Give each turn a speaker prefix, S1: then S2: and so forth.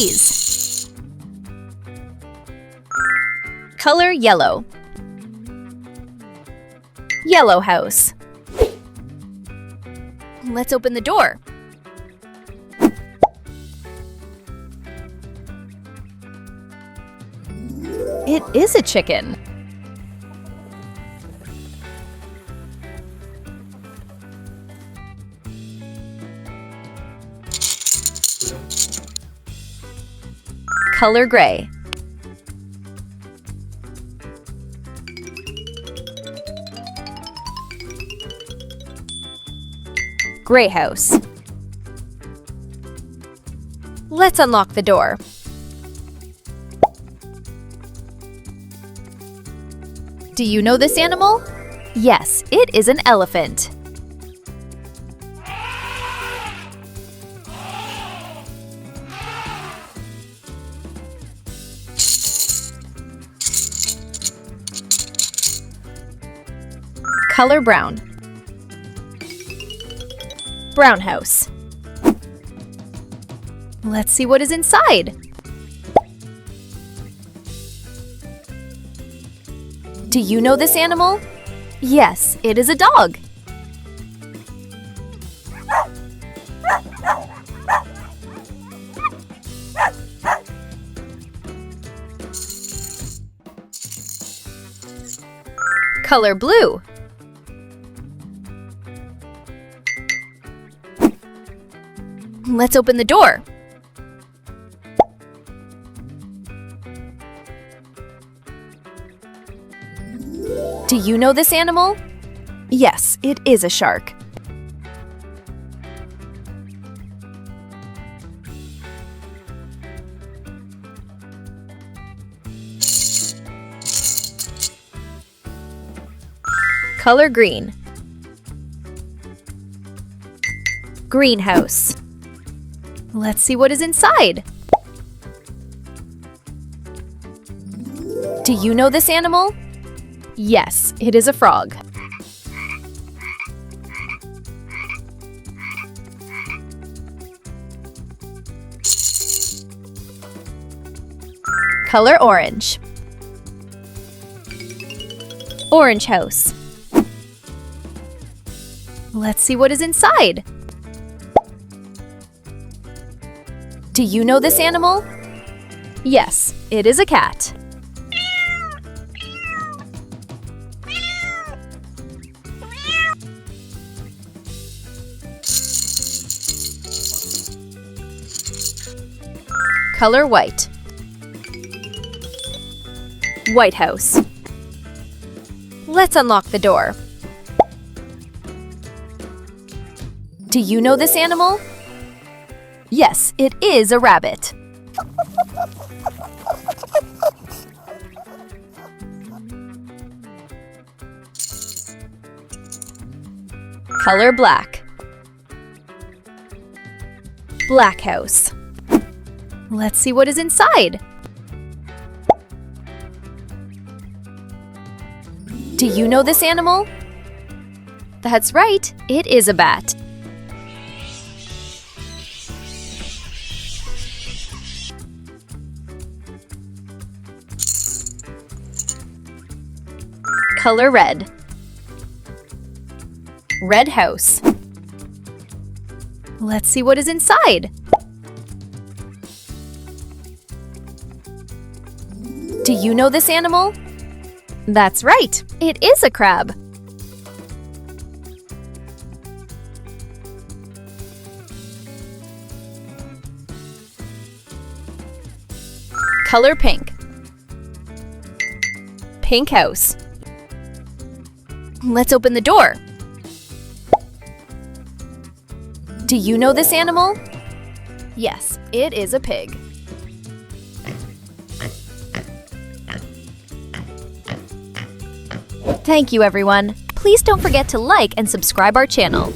S1: cheese. Color yellow. Yellow house. Let's open the door. It is a chicken. Color gray. Gray house. Let's unlock the door. Do you know this animal? Yes, it is an elephant. Color brown. Brown house. Let's see what is inside. Do you know this animal? Yes, it is a dog. Color blue. Let's open the door. Do you know this animal? Yes, it is a shark. Color green. Greenhouse. Let's see what is inside. Do you know this animal? Yes, it is a frog. Color orange. Orange house. Let's see what is inside. Do you know this animal? Yes, it is a cat. Color white. White house. Let's unlock the door. Do you know this animal? Yes, it is a rabbit. Color black. Black house. Let's see what is inside. Do you know this animal? That's right, it is a bat. Color red. Red house. Let's see what is inside. Do you know this animal? That's right, it is a crab. Color pink. Pink house. Let's open the door. Do you know this animal? Yes, it is a pig. Thank you, everyone. Please don't forget to like and subscribe our channel.